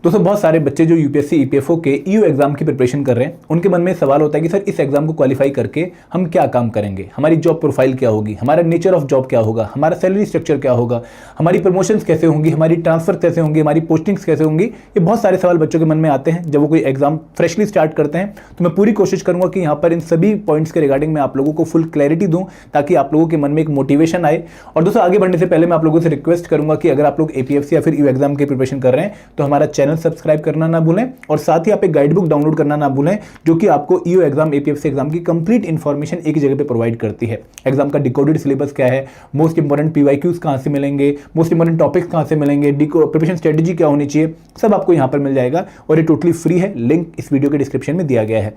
दोस्तों बहुत सारे बच्चे जो यूपीएससी ईपीएफओ के ईओ एग्जाम की प्रिपरेशन कर रहे हैं, उनके मन में सवाल होता है कि सर इस एग्जाम को क्वालिफाई करके हम क्या काम करेंगे, हमारी जॉब प्रोफाइल क्या होगी, हमारा नेचर ऑफ जॉब क्या होगा, हमारा सैलरी स्ट्रक्चर क्या होगा, हमारी प्रमोशंस कैसे होंगी, हमारी ट्रांसफर कैसे होंगी, हमारी पोस्टिंग्स कैसे होंगी। ये बहुत सारे सवाल बच्चों के मन में आते हैं जब वो कोई एग्जाम फ्रेशली स्टार्ट करते हैं। तो मैं पूरी कोशिश करूंगा कि यहाँ पर इन सभी पॉइंट्स के रिगार्डिंग मैं आप लोगों को फुल क्लैरिटी दूं, ताकि आप लोगों के मन में एक मोटिवेशन आए। और दोस्तों आगे बढ़ने से पहले मैं आप लोगों से रिक्वेस्ट करूंगा कि अगर आप लोग एपीएफसी या फिर ईओ एग्जाम की प्रिपरेशन कर रहे हैं तो हमारा चैनल सब्सक्राइब करना ना भूलें, और साथ ही आप एक गाइड बुक डाउनलोड करना ना भूलें, जो कि आपको ईओ एग्जाम एपीएफसी एग्जाम की कंप्लीट इंफॉर्मेशन एक ही जगह पे प्रोवाइड करती है। एग्जाम का डिकोडेड सिलेबस क्या है, मोस्ट इंपोर्टेंट पीवाईक्यूज कहां से मिलेंगे, मोस्ट इंपोर्टेंट टॉपिक्स कहां से मिलेंगे, प्रिपरेशन स्ट्रेटेजी क्या होनी चाहिए, सब आपको यहां पर मिल जाएगा। और ये टोटली फ्री है, लिंक इस वीडियो के डिस्क्रिप्शन में दिया गया है।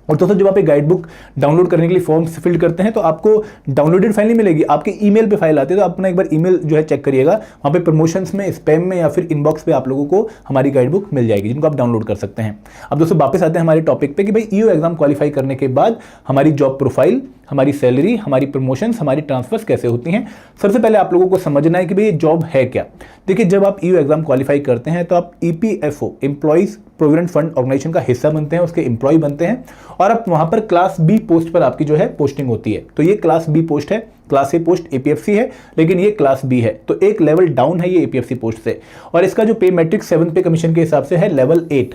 और दोस्तों जब आप एक गाइड बुक डाउनलोड करने के लिए फॉर्म्स फिल करते हैं तो आपको डाउनलोडेड फाइल नहीं मिलेगी, आपके ईमेल पे फाइल आती है। तो आप अपना एक बार ईमेल जो है चेक करिएगा, वहाँ पे प्रमोशंस में, स्पैम में या फिर इनबॉक्स पे आप लोगों को हमारी गाइड बुक मिल जाएगी, जिनको आप डाउनलोड कर सकते हैं। अब दोस्तों वापस आते हैं हमारे टॉपिक पे कि भाई ईओ एग्जाम क्वालिफाई करने के बाद हमारी जॉब प्रोफाइल, हमारी सैलरी, हमारी प्रमोशंस, हमारी ट्रांसफर्स कैसे होती हैं। सबसे पहले आप लोगों को समझना है कि भाई ये जॉब है क्या। देखिए जब आप ईओ एग्जाम क्वालिफाई करते हैं तो आप EPFO employees provident fund organisation का हिस्सा बनते हैं, उसके एम्प्लॉय बनते हैं, और आप वहां पर क्लास बी पोस्ट पर आपकी जो है पोस्टिंग होती है। तो ये क्लास बी पोस्ट है, क्लास ए पोस्ट एपीएफसी है, लेकिन ये क्लास बी है, तो एक लेवल डाउन है ये एपीएफसी पोस्ट से। और इसका जो पे मैट्रिक्स 7 पे कमीशन के हिसाब से है लेवल 8,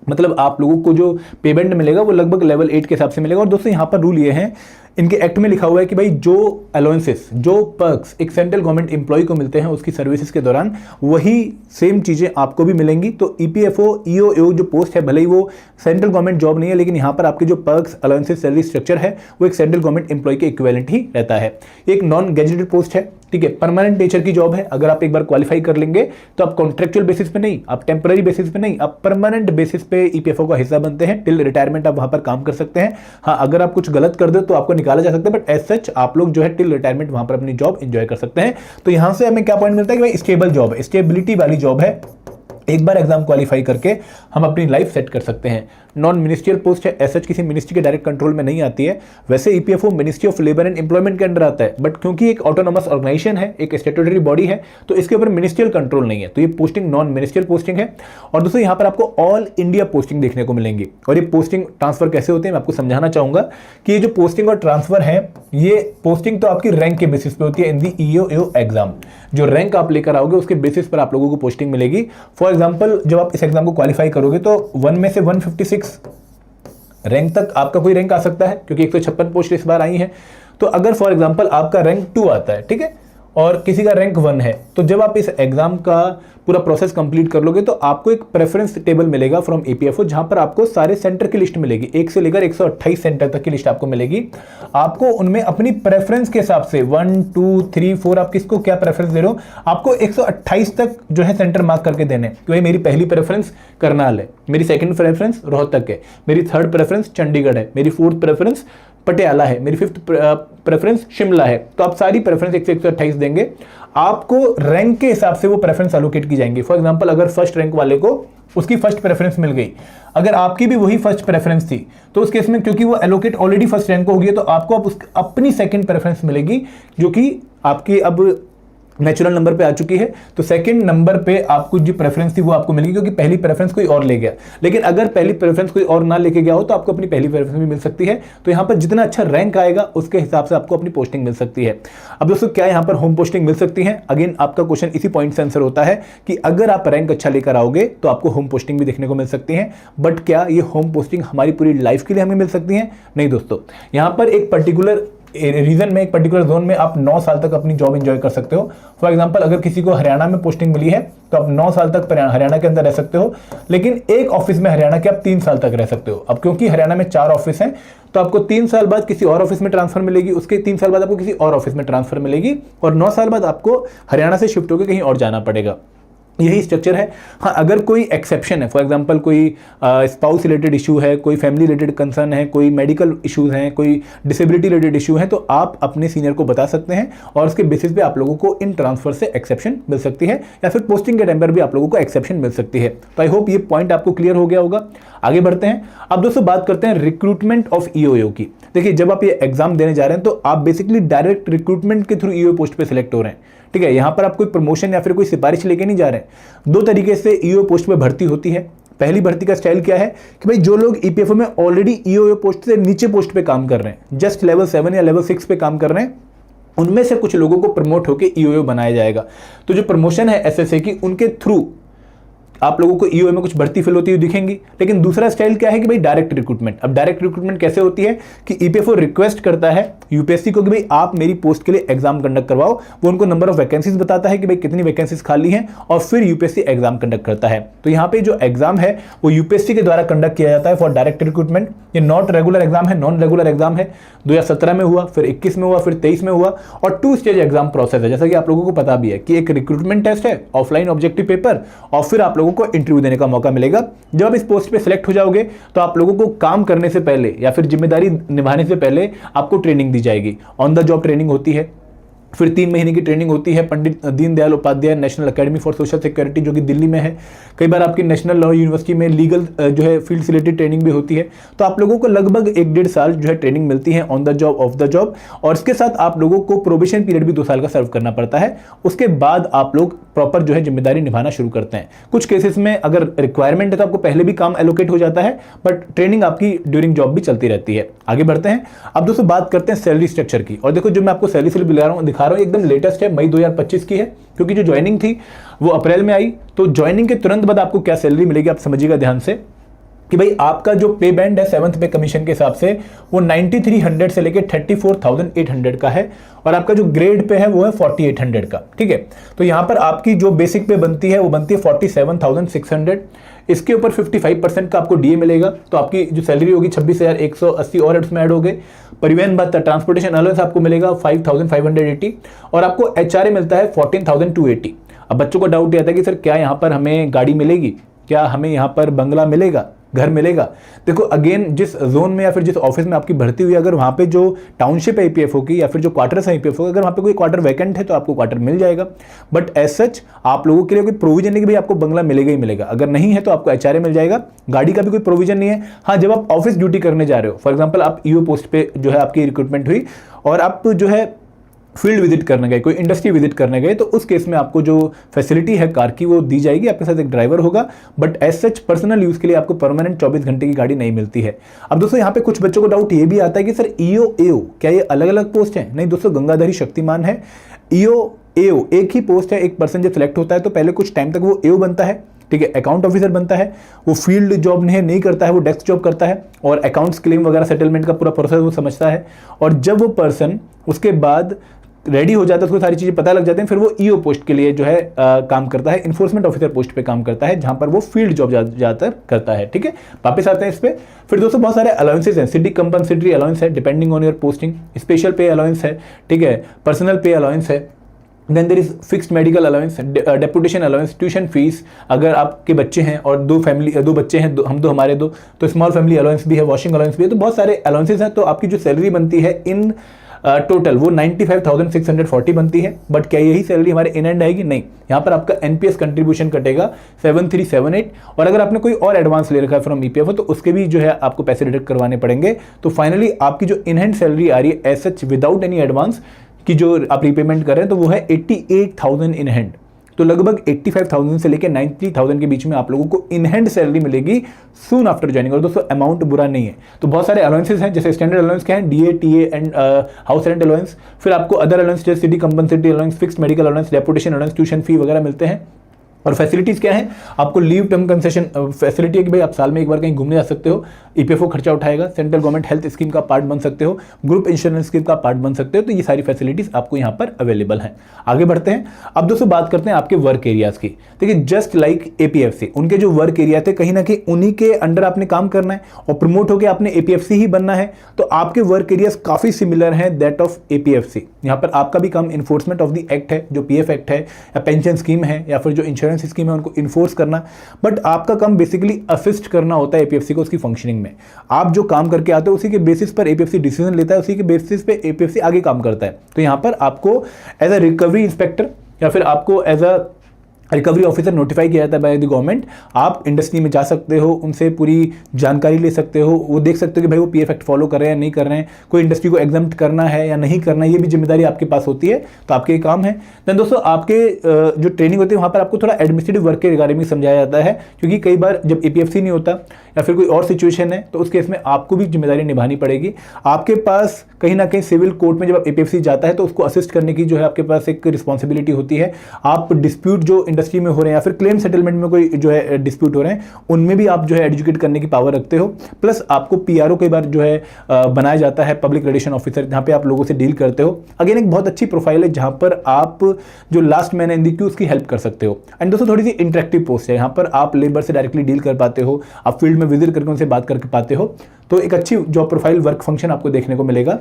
मतलब आप लोगों को जो पेमेंट मिलेगा वो लगभग लेवल 8 के हिसाब से मिलेगा। और दोस्तों यहाँ पर रूल ये है, इनके एक्ट में लिखा हुआ है कि भाई जो अलाउंसेस, जो पर्क्स एक सेंट्रल गवर्नमेंट एम्प्लॉय को मिलते हैं उसकी सर्विसेज के दौरान, वही सेम चीज़ें आपको भी मिलेंगी। तो ईपीएफओ ईओ जो पोस्ट है, भले ही वो सेंट्रल गवर्नमेंट जॉब नहीं है, लेकिन यहाँ पर आपके जो पर्क्स, अलाउंसेस, सैलरी स्ट्रक्चर है वो एक सेंट्रल गवर्नमेंट एम्प्लॉय के इक्विवेलेंट ही रहता है। एक नॉन गैजेटेड पोस्ट है, ठीक है, परमानेंट नेचर की जॉब है। अगर आप एक बार क्वालिफाई कर लेंगे तो आप कॉन्ट्रेक्चुअल बेसिस पे नहीं, आप टेम्पररी बेसिस पे नहीं, आप परमानेंट बेसिस पे ईपीएफओ का हिस्सा बनते हैं। टिल रिटायरमेंट आप वहां पर काम कर सकते हैं। हाँ, अगर आप कुछ गलत कर दो तो आपको निकाला जा सकता है, बट एज सच आप लोग जो है टिल रिटायरमेंट वहां पर अपनी जॉब एंजॉय कर सकते हैं। तो यहां से हमें क्या पॉइंट मिलता है कि भाई स्टेबल जॉब है, स्टेबिलिटी वाली जॉब है। एक बार एग्जाम क्वालिफाई करके हम अपनी लाइफ सेट कर सकते हैं। नॉन मिनिस्ट्रियल पोस्ट है, एसएच किसी मिनिस्ट्री के डायरेक्ट कंट्रोल में नहीं आती है। वैसे EPFO ministry of labour and employment के अंडर आता है, बट क्योंकि एक ऑटोनोमस ऑर्गेनाइजेशन है, एक स्टैट्यूटरी बॉडी है, तो इसके ऊपर मिनिस्ट्रियल कंट्रोल नहीं है। तो ये पोस्टिंग नॉन मिनिस्ट्रियल पोस्टिंग है। और दोस्तों यहाँ पर आपको ऑल इंडिया पोस्टिंग देखने को मिलेंगी। और ये पोस्टिंग ट्रांसफर कैसे होते हैं मैं आपको समझाना चाहूंगा कि ये जो पोस्टिंग और ट्रांसफर है, ये पोस्टिंग तो आपकी रैंक के बेसिस पे होती है इन दी ईओ एग्जाम। जो रैंक आप लेकर आओगे उसके बेसिस पर आप लोगों को पोस्टिंग मिलेगी। फॉर एग्जाम्पल जब आप इस एग्जाम को क्वालिफाई करोगे तो 1 में से 156 रैंक तक आपका कोई रैंक आ सकता है, क्योंकि 156 पोस्ट इस बार आई है। तो अगर फॉर एग्जांपल आपका रैंक 2 आता है, ठीक है, और किसी का रैंक 1 है, तो जब आप इस एग्जाम का पूरा प्रोसेस कंप्लीट कर लोगे तो आपको एक प्रेफरेंस टेबल मिलेगा फ्रॉम ईपीएफओ, जहां पर आपको सारे सेंटर की लिस्ट मिलेगी, 1 से लेकर 128 सेंटर तक की लिस्ट आपको मिलेगी। आपको उनमें अपनी प्रेफरेंस के हिसाब से 1, 2, 3, 4 आप किसको क्या प्रेफरेंस दे रहे हो, आपको 128 तक जो है सेंटर मार्क करके देने। तो मेरी पहली प्रेफरेंस करनाल है, मेरी सेकंड प्रेफरेंस रोहतक है, मेरी थर्ड प्रेफरेंस चंडीगढ़ है, मेरी फोर्थ प्रेफरेंस पटियाला है, मेरी फिफ्थ प्रेफरेंस शिमला है। तो आप सारी प्रेफरेंस 1 से 128 देंगे, आपको रैंक के हिसाब से वो प्रेफरेंस एलोकेट की जाएंगी। फॉर एग्जांपल अगर फर्स्ट रैंक वाले को उसकी फर्स्ट प्रेफरेंस मिल गई, अगर आपकी भी वही फर्स्ट प्रेफरेंस थी, तो उस केस में क्योंकि वो एलोकेट ऑलरेडी फर्स्ट रैंक को हो गई, तो आपको अब अपनी सेकंड प्रेफरेंस मिलेगी, जो कि आपकी अब नेचुरल नंबर पे आ चुकी है। तो सेकंड नंबर पे आपको जो प्रेफरेंस थी वो आपको मिलेगी, क्योंकि पहली प्रेफरेंस कोई और ले गया। लेकिन अगर पहली प्रेफरेंस कोई और ना लेके गया हो तो आपको अपनी पहली प्रेफरेंस भी मिल सकती है। तो यहाँ पर जितना अच्छा रैंक आएगा उसके हिसाब से आपको अपनी पोस्टिंग मिल सकती है। अब दोस्तों क्या यहाँ पर होम पोस्टिंग मिल सकती है? अगेन आपका क्वेश्चन इसी पॉइंट से आंसर होता है कि अगर आप रैंक अच्छा लेकर आओगे तो आपको होम पोस्टिंग भी देखने को मिल सकती है। बट क्या ये होम पोस्टिंग हमारी पूरी लाइफ के लिए हमें मिल सकती है? नहीं दोस्तों, यहाँ पर एक पर्टिकुलर रीजन में, एक पर्टिकुलर जोन में आप 9 साल तक अपनी जॉब एंजॉय कर सकते हो। फॉर एग्जांपल अगर किसी को हरियाणा में पोस्टिंग मिली है तो आप 9 साल तक हरियाणा के अंदर रह सकते हो, लेकिन एक ऑफिस में हरियाणा के आप 3 साल तक रह सकते हो। अब क्योंकि हरियाणा में 4 ऑफिस हैं तो आपको 3 साल बाद किसी और ऑफिस में ट्रांसफर मिलेगी, उसके 3 साल बाद आपको किसी और ऑफिस में ट्रांसफर मिलेगी, और 9 साल बाद आपको हरियाणा से शिफ्ट होकर कहीं और जाना पड़ेगा। यही स्ट्रक्चर है। हाँ, अगर कोई एक्सेप्शन है, फॉर एग्जांपल कोई स्पाउस रिलेटेड इशू है, कोई फैमिली रिलेटेड कंसर्न है, कोई मेडिकल इश्यूज हैं, कोई डिसेबिलिटी रिलेटेड इशू है, तो आप अपने सीनियर को बता सकते हैं और उसके बेसिस पे आप लोगों को इन ट्रांसफर से एक्सेप्शन मिल सकती है, या फिर पोस्टिंग के टाइम पर भी आप लोगों को एक्सेप्शन मिल सकती है। तो आई होप ये पॉइंट आपको क्लियर हो गया होगा। आगे बढ़ते हैं। अब दोस्तों बात करते हैं रिक्रूटमेंट ऑफ ईओ की। देखिए, जब आप ये एग्जाम देने जा रहे हैं तो आप बेसिकली डायरेक्ट रिक्रूटमेंट के थ्रू ईओ पोस्ट पे सिलेक्ट हो रहे हैं, ठीक है, यहाँ पर आप कोई प्रमोशन या फिर कोई सिफारिश लेके नहीं जा रहे हैं। दो तरीके से ईओ पोस्ट पे भर्ती होती है। पहली भर्ती का स्टाइल क्या है कि भाई जो लोग ईपीएफओ में ऑलरेडी ईओ पोस्ट से नीचे पोस्ट पे काम कर रहे हैं, जस्ट लेवल 7 या लेवल 6 पे काम कर रहे हैं, उनमें से कुछ लोगों को प्रमोट होकर ईओ बनाया जाएगा। तो जो प्रमोशन है एसएसए की, उनके थ्रू आप लोगों को ईओ में कुछ भर्ती फिल होती हुई दिखेंगी। लेकिन दूसरा स्टाइल क्या है कि भाई डायरेक्ट रिक्रूटमेंट। अब डायरेक्ट रिक्रूटमेंट कैसे होती है कि ईपीएफओ रिक्वेस्ट करता है यूपीएससी को कि भाई आप मेरी पोस्ट के लिए एग्जाम कंडक्ट करवाओ। वो उनको नंबर ऑफ वैकेंसीज बताता है कि भाई कितनी वैकेंसीज खाली हैं, और फिर यूपीएससी एग्जाम कंडक्ट करता है। तो यहाँ पे जो एग्जाम है वो यूपीएससी के द्वारा कंडक्ट किया जाता है फॉर डायरेक्ट रिक्रूटमेंट। ये नॉट रेगुलर एग्जाम है, नॉन रेगुलर एग्जाम है। 2017 में हुआ, फिर 21 में हुआ, फिर 23 में हुआ, और 2 स्टेज एग्जाम प्रोसेस है। जैसा कि आप लोगों को पता भी है कि एक रिक्रूटमेंट टेस्ट है, ऑफलाइन ऑब्जेक्टिव पेपर, और फिर आप लोगों को इंटरव्यू देने का मौका मिलेगा। जब आप इस पोस्ट पे सिलेक्ट हो जाओगे तो आप लोगों को काम करने से पहले या फिर जिम्मेदारी निभाने से पहले आपको ट्रेनिंग दी जाएगी। ऑन द जॉब ट्रेनिंग होती है, फिर 3 महीने की ट्रेनिंग होती है Pandit Deendayal Upadhyay national academy for social security, जो कि दिल्ली में है। कई बार आपकी नेशनल लॉ यूनिवर्सिटी में लीगल जो है फील्ड से रिलेटेड ट्रेनिंग भी होती है। तो आप लोगों को लगभग 1-1.5 साल जो है ट्रेनिंग मिलती है on the job, of the job, और इसके साथ आप लोगों को प्रोबेशन पीरियड भी 2 साल का सर्व करना पड़ता है। उसके बाद आप लोग प्रॉपर जो है जिम्मेदारी निभाना शुरू करते हैं। कुछ केसेस में अगर रिक्वायरमेंट है तो आपको पहले भी काम एलोकेट हो जाता है, बट ट्रेनिंग आपकी ड्यूरिंग जॉब भी चलती रहती है। आगे बढ़ते हैं। अब दोस्तों बात करते हैं सैलरी स्ट्रक्चर की। और देखो जो मैं आपको सैलरी स्लिप दिखा रहा हूँ एकदम लेटेस्ट है, मई 2025 की है, क्योंकि जो ज्वाइनिंग थी वो अप्रैल में आई। तो ज्वाइनिंग के तुरंत बाद आपको क्या सैलरी मिलेगी आप समझिएगा ध्यान से कि भाई आपका जो पे बैंड है 7th पे कमीशन के हिसाब से वो 9300 से लेके 34,800 का है, और आपका जो ग्रेड पे है वो है 4800 का। ठीक है, तो यहां पर आपकी जो बेसिक पे बनती है वो बनती है 47,600। इसके ऊपर 55% का आपको डीए मिलेगा, तो आपकी जो सैलरी होगी 26,180 और इसमें ऐड हो गए। परिवहन भत्ता ट्रांसपोर्टेशन अलाउंस आपको मिलेगा 5,580, और आपको एचआरए मिलता है 14,280। अब बच्चों को डाउट आता है कि सर क्या यहाँ पर हमें गाड़ी मिलेगी, क्या हमें यहाँ पर बंगला मिलेगा, घर मिलेगा? देखो अगेन जिस जोन में या फिर जिस ऑफिस में आपकी भर्ती हुई, अगर वहाँ पे जो टाउनशिप है ईपीएफओ की या फिर जो क्वार्टर्स है ईपीएफओ, अगर वहाँ पे कोई क्वार्टर वैकेंट है तो आपको क्वार्टर मिल जाएगा। बट एज सच आप लोगों के लिए कोई प्रोविजन नहीं कि भाई आपको बंगला मिलेगा ही मिलेगा। अगर नहीं है तो आपको एचआरए मिल जाएगा, गाड़ी का भी कोई प्रोविजन नहीं है। हाँ, जब आप ऑफिस ड्यूटी करने जा रहे हो, फॉर एग्जाम्पल आप ईओ पोस्ट पे जो है आपकी रिक्रूटमेंट हुई और आप जो है फील्ड विजिट करने गए, कोई इंडस्ट्री विजिट करने गए, तो उस केस में आपको जो फैसिलिटी है कार की वो दी जाएगी, आपके साथ एक ड्राइवर होगा। But as such personal use के लिए आपको परमानेंट 24 घंटे की गाड़ी नहीं मिलती है। अब दोस्तों यहाँ पे कुछ बच्चों को डाउट ये भी आता है कि सर ईओ एओ क्या ये अलग अलग पोस्ट है? नहीं दोस्तों, गंगाधरी शक्तिमान है। ईओ एओ एक ही पोस्ट है। एक पर्सन जब सिलेक्ट होता है तो पहले कुछ टाइम तक वो एओ बनता है, ठीक है, अकाउंट ऑफिसर बनता है। वो फील्ड जॉब नहीं करता है, वो डेस्क जॉब करता है, और अकाउंट्स क्लेम वगैरह सेटलमेंट का पूरा प्रोसेस वो समझता है। और जब वो पर्सन उसके बाद रेडी हो जाता है, उसको सारी चीज़ें पता लग जाती हैं, फिर वो ईओ पोस्ट के लिए जो है काम करता है, इन्फोर्समेंट ऑफिसर पोस्ट पे काम करता है, जहां पर वो फील्ड जॉब ज़्यादातर करता है। ठीक है, वापस आते हैं इस पे। फिर दोस्तों बहुत सारे अलाउंसेस हैं। सिटी कंपनसेटरी अलाउंस है depending on your posting, special pay allowance है, ठीक है, पर्सनल पे अलाउंस है, then there is fixed medical allowance, deputation allowance, tuition fees, अगर आपके बच्चे हैं और दो बच्चे हैं, हम दो हमारे दो, तो स्मॉल फैमिली अलाउंस भी है, वॉशिंग अलाउंस भी है। तो बहुत सारे अलाउंसेस हैं। तो आपकी जो सैलरी बनती है इन टोटल वो 95,640 बनती है। बट क्या यही सैलरी हमारे इन एंड आएगी? नहीं, यहाँ पर आपका एनपीएस कंट्रीब्यूशन कटेगा 7378, और अगर आपने कोई और एडवांस ले रखा है फ्रॉम ईपीएफओ तो उसके भी जो है आपको पैसे डिडक्ट करवाने पड़ेंगे। तो फाइनली आपकी जो इन हैंड सैलरी आ रही है as such without any advance की जो आप रीपेमेंट कर रहे हैं तो वो है 88,000 इन हैंड। तो लगभग 85,000 से लेकर 90,000 के बीच में आप लोगों को इन हैंड सैलरी मिलेगी सून आफ्टर ज्वाइनिंग। और दोस्तों अमाउंट बुरा नहीं है। तो बहुत सारे अलाउंसेस हैं, जैसे स्टैंडर्ड अलाउंस क्या है, DA, TA and house rent allowance. फिर आपको अदर अलाउंस जैसे city compensatory allowance, fixed medical allowance, deputation allowance, tuition fee वगैरह मिलते हैं। और फैसिलिटीज़ क्या है, आपको लीव टर्म कंसेशन फैसिलिटी है कि भाई आप साल में एक बार कहीं घूमने जा सकते हो, ईपीएफओ खर्चा उठाएगा, सेंट्रल गवर्नमेंट हेल्थ स्कीम का पार्ट बन सकते हो, ग्रुप इंश्योरेंस स्कीम का पार्ट बन सकते हो। तो ये सारी फैसिलिटीज़ आपको यहाँ पर अवेलेबल हैं। आगे बढ़ते हैं। अब दोस्तों बात करते हैं आपके वर्क एरियाज़ की। देखिए जस्ट लाइक एपीएफसी, उनके जो वर्क एरिया थे कहीं ना कहीं उन्हीं के अंडर आपने काम करना है और प्रमोट होकर आपने एपीएफसी ही बनना है। तो आपके वर्क एरियाज काफ़ी सिमिलर हैं दैट ऑफ एपीएफसी। यहाँ पर आपका भी काम इन्फोर्समेंट ऑफ द एक्ट है, जो पीएफ एक्ट है या पेंशन स्कीम है या फिर जो इंश्योरेंस स्कीम है उनको फोर्स करना। बट आपका काम बेसिकली असिस्ट करना होता है एपीएफसी को उसकी फंक्शनिंग में। आप जो काम करके आते हो उसी के बेसिस पर एपीएफसी डिसीजन लेता है, उसी के बेसिस पे एपीएफसी आगे काम करता है। तो यहाँ पर आपको एज अ रिकवरी इंस्पेक्टर या फिर आपको as a recovery officer notify किया जाता है बाय द गवर्नमेंट। आप इंडस्ट्री में जा सकते हो, उनसे पूरी जानकारी ले सकते हो, वो देख सकते हो कि भाई वो पीएफ एक्ट फॉलो कर रहे हैं या नहीं कर रहे हैं, कोई इंडस्ट्री को एग्जम्प्ट करना है या नहीं करना है, ये भी जिम्मेदारी आपके पास होती है, तो आपके काम है। देन दोस्तों आपके जो ट्रेनिंग होती है वहाँ पर आपको थोड़ा एडमिनिस्ट्रेटिव वर्क के रिगार्डिंग में समझाया जाता है, क्योंकि कई बार जब एपीएफसी नहीं होता या फिर कोई और सिचुएशन है तो उस केस में आपको भी जिम्मेदारी निभानी पड़ेगी। आपके पास कहीं ना कहीं सिविल कोर्ट में जब आप एपीएफसी जाता है तो उसको असिस्ट करने की जो है आपके पास एक रिस्पॉन्सिबिलिटी होती है। आप डिस्प्यूट जो इंडस्ट्री में हो रहे हैं या फिर क्लेम सेटलमेंट में कोई जो है डिस्प्यूट हो रहे हैं उनमें भी आप जो है एजुकेट करने की पावर रखते हो। प्लस आपको पीआरओ कई बार जो है बनाया जाता है, पब्लिक रिलेशन ऑफिसर, जहां पे आप लोगों से डील करते हो। अगेन एक बहुत अच्छी प्रोफाइल है जहां पर आप जो last man in the Q उसकी हेल्प कर सकते हो। एंड दोस्तों थोड़ी सी इंटरेक्टिव पोस्ट है, यहाँ पर आप लेबर से डायरेक्टली डील कर पाते हो, आप फील्ड में विजिट करके उनसे बात करके पाते हो, तो एक अच्छी जॉब प्रोफाइल वर्क फंक्शन आपको देखने को मिलेगा।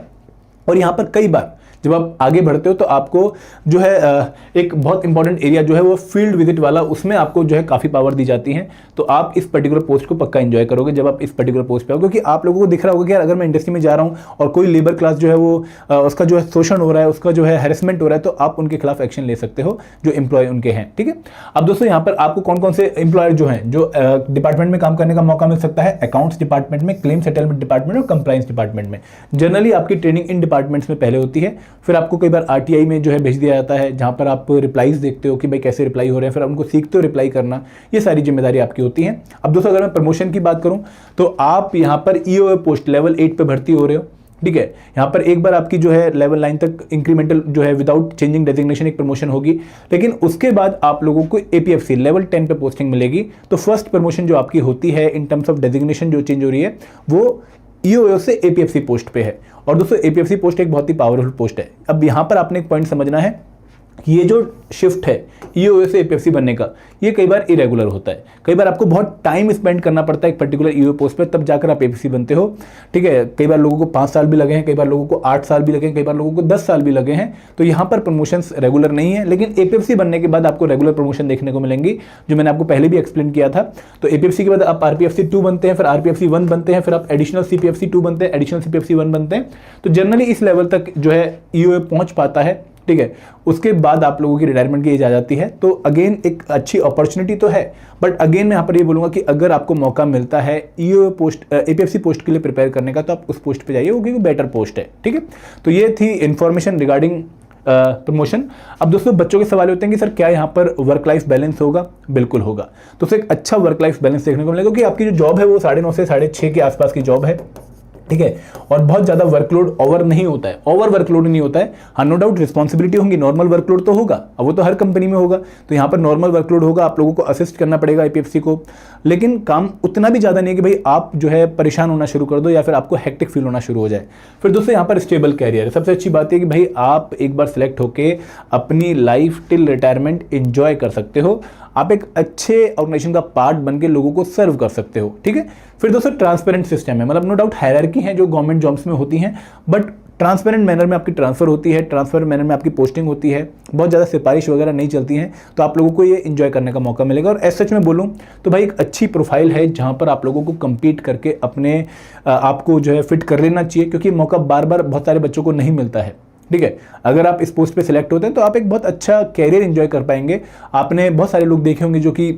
और यहाँ पर कई बार जब आप आगे बढ़ते हो तो आपको जो है एक बहुत इंपॉर्टेंट एरिया जो है वो फील्ड विजिट वाला, उसमें आपको जो है काफ़ी पावर दी जाती है। तो आप इस पर्टिकुलर पोस्ट को पक्का एंजॉय करोगे जब आप इस पर्टिकुलर पोस्ट पे आओगे, क्योंकि आप लोगों को दिख रहा होगा कि यार अगर मैं इंडस्ट्री में जा रहा हूँ और कोई लेबर क्लास जो है वो उसका जो है शोषण हो रहा है, उसका जो है हैरेसमेंट हो रहा है, तो आप उनके खिलाफ एक्शन ले सकते हो जो एम्प्लॉय उनके हैं। ठीक है, अब दोस्तों यहाँ पर आपको कौन कौन से एम्प्लॉयर जो हैं जो डिपार्टमेंट में काम करने का मौका मिल सकता है, अकाउंट्स डिपार्टमेंट में, क्लेम सेटलमेंट डिपार्टमेंट और कंप्लायंस डिपार्टमेंट में। जनरली आपकी ट्रेनिंग इन डिपार्टमेंट्स में पहले होती है, फिर आपको कई बार आरटीआई में जो है भेज दिया जाता है, जहां पर आप रिप्लाईज देखते हो कि भाई कैसे रिप्लाई हो रहे हैं, फिर उनको सीखते हो रिप्लाई करना, ये सारी जिम्मेदारी आपकी होती है। अब दोस्तों अगर मैं प्रमोशन की बात करूं तो आप यहां पर ईओए पोस्ट लेवल 8 पे भर्ती हो रहे हो। ठीक है, यहाँ पर एक बार आपकी जो है लेवल 9 तक इंक्रीमेंटल जो है विदाउट चेंजिंग डेजिग्नेशन एक प्रमोशन होगी, लेकिन उसके बाद आप लोगों को एपीएफसी लेवल 10 पे पोस्टिंग मिलेगी। तो फर्स्ट प्रमोशन जो आपकी होती है इन टर्म्स ऑफ डेजिग्नेशन जो चेंज हो रही है वो ईओए से एपीएफसी पोस्ट पे है। और दोस्तों एपीएफसी पोस्ट एक बहुत ही पावरफुल पोस्ट है। अब यहाँ पर आपने एक पॉइंट समझना है कि ये जो शिफ्ट है ईओए से एपीएफसी बनने का, ये कई बार इरेगुलर होता है। कई बार आपको बहुत टाइम स्पेंड करना पड़ता है एक पर्टिकुलर ईओए पोस्ट पे, तब जाकर आप एपीएफसी बनते हो। ठीक है, कई बार लोगों को 5 साल भी लगे हैं, कई बार लोगों को 8 साल भी लगे हैं, कई बार लोगों को 10 साल भी लगे हैं। तो यहाँ पर प्रमोशंस रेगुलर नहीं है, लेकिन एपीएफसी बनने के बाद आपको रेगुलर प्रमोशन देखने को मिलेंगी, जो मैंने आपको पहले भी एक्सप्लेन किया था। तो एपीएफसी के बाद आप आरपीएफसी 2 बनते हैं, फिर आरपीएफसी 1 बनते हैं, फिर आप एडिशनल सीपीएफसी 2 बनते हैं, एडिशनल सीपीएफसी 1 बनते हैं। तो जनरली इस लेवल तक जो है ईओए पहुंच पाता है। ठीक है, उसके बाद आप लोगों की रिटायरमेंट की एज आ जाती है। तो अगेन एक अच्छी अपॉर्चुनिटी तो है, बट अगेन मैं यहाँ पर ये बोलूँगा कि अगर आपको मौका मिलता है ईओए पोस्ट एपीएफसी पोस्ट के लिए प्रिपेयर करने का, तो आप उस पोस्ट पे जाइए, वो क्योंकि बेटर पोस्ट है। ठीक है, तो ये थी इन्फॉर्मेशन रिगार्डिंग प्रमोशन। अब दोस्तों बच्चों के सवाल होते हैं कि सर क्या यहाँ पर वर्क लाइफ बैलेंस होगा? बिल्कुल होगा। तो उससे एक अच्छा वर्क लाइफ बैलेंस देखने को मिलेगा, क्योंकि आपकी जो जॉब है वो 9:30 से 6:30 के आसपास की जॉब है। ठीक है, और बहुत ज़्यादा वर्कलोड ओवर नहीं होता है, ओवर वर्कलोड नहीं होता है। हाँ, नो डाउट रिस्पॉन्सिबिलिटी होंगी, नॉर्मल वर्कलोड तो होगा, अब वो तो हर कंपनी में होगा। तो यहाँ पर नॉर्मल वर्कलोड होगा, आप लोगों को असिस्ट करना पड़ेगा एपीएफसी को, लेकिन काम उतना भी ज़्यादा नहीं है कि भाई आप जो है परेशान होना शुरू कर दो या फिर आपको हेक्टिक फील होना शुरू हो जाए। फिर दोस्तों यहाँ पर स्टेबल कैरियर है। सबसे अच्छी बात है कि भाई आप एक बार सिलेक्ट होके अपनी लाइफ टिल रिटायरमेंट एंजॉय कर सकते हो, आप एक अच्छे ऑर्गेनाइजेशन का पार्ट बन के लोगों को सर्व कर सकते हो। ठीक है, फिर दोस्तों ट्रांसपेरेंट सिस्टम है, मतलब नो डाउट हायरार्की है जो गवर्नमेंट जॉब्स में होती हैं, बट ट्रांसपेरेंट मैनर में आपकी ट्रांसफर होती है, ट्रांसपेरेंट मैनर में आपकी पोस्टिंग होती है, बहुत ज़्यादा सिफारिश वगैरह नहीं चलती हैं। तो आप लोगों को ये एंजॉय करने का मौका मिलेगा। और एज सच में बोलूँ तो भाई एक अच्छी प्रोफाइल है जहाँ पर आप लोगों को कम्पीट करके अपने आपको जो है फिट कर लेना चाहिए, क्योंकि मौका बार बार बहुत सारे बच्चों को नहीं मिलता है। ठीक है, अगर आप इस पोस्ट पे सिलेक्ट होते हैं तो आप एक बहुत अच्छा कैरियर एंजॉय कर पाएंगे। आपने बहुत सारे लोग देखे होंगे जो कि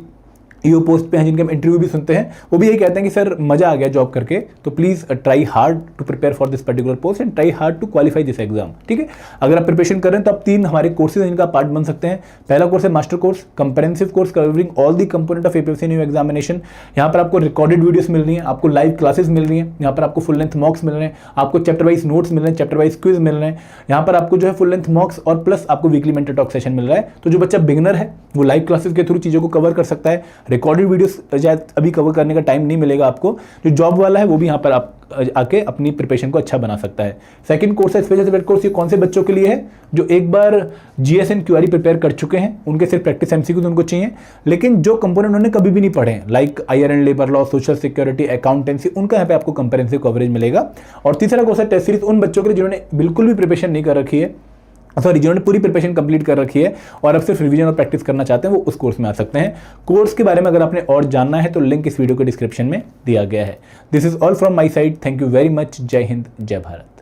ईओ पोस्ट पे हैं, जिनके हम इंटरव्यू भी सुनते हैं, वो भी यही कहते हैं कि सर मज़ा आ गया जॉब करके। तो please try hard to prepare for this particular post and try hard to qualify this exam. ठीक है, अगर आप प्रिपरेशन कर रहे हैं तो आप 3 हमारे कोर्सेज हैं जिनका पार्ट बन सकते हैं। पहला कोर्स है master course, comprehensive course covering all the component of APFC new examination. यहाँ पर आपको रिकॉर्डेड वीडियोस मिल रही हैं, आपको लाइव क्लासेस मिल रही हैं, यहाँ पर आपको फुल लेंथ मॉक्स मिल रहे हैं, आपको चैप्टर वाइज नोट्स मिल रहे हैं, चैप्टर वाइज क्विज मिल रहे हैं। यहाँ पर आपको जो है फुल लेंथ मॉक्स और प्लस आपको वीकली मेंटर टॉक सेशन मिल रहा है। तो जो बच्चा बिगनर है वो लाइव क्लासेस के थ्रू चीज़ों को कवर कर सकता है। रिकॉर्डेड वीडियोस शायद अभी कवर करने का टाइम नहीं मिलेगा आपको। जो जॉब वाला है वो भी यहाँ पर आप आके अपनी प्रिपरेशन को अच्छा बना सकता है। सेकंड कोर्स है स्पेशल सब्जेक्ट कोर्स। ये कौन से बच्चों के लिए है? जो एक बार जीएसएन क्यूआरई प्रिपेयर कर चुके हैं, उनके सिर्फ प्रैक्टिस एमसीक्यू उनको चाहिए, लेकिन जो कंपोनेंट उन्होंने कभी भी नहीं पढ़े हैं, like IR and labour law, social security, accountancy, उनका यहाँ पे आपको कंप्रेहेंसिव कवरेज मिलेगा। और तीसरा कोर्स है टेस्ट सीरीज, उन बच्चों के लिए जिन्होंने बिल्कुल भी प्रिपरेशन नहीं कर रखी है, सॉरी जिन्होंने पूरी प्रिपरेशन कंप्लीट कर रखी है और अब सिर्फ रिवीजन और प्रैक्टिस करना चाहते हैं, वो उस कोर्स में आ सकते हैं। कोर्स के बारे में अगर आपने और जानना है तो लिंक इस वीडियो के डिस्क्रिप्शन में दिया गया है। This is all from my side. Thank you very much. जय हिंद, जय भारत।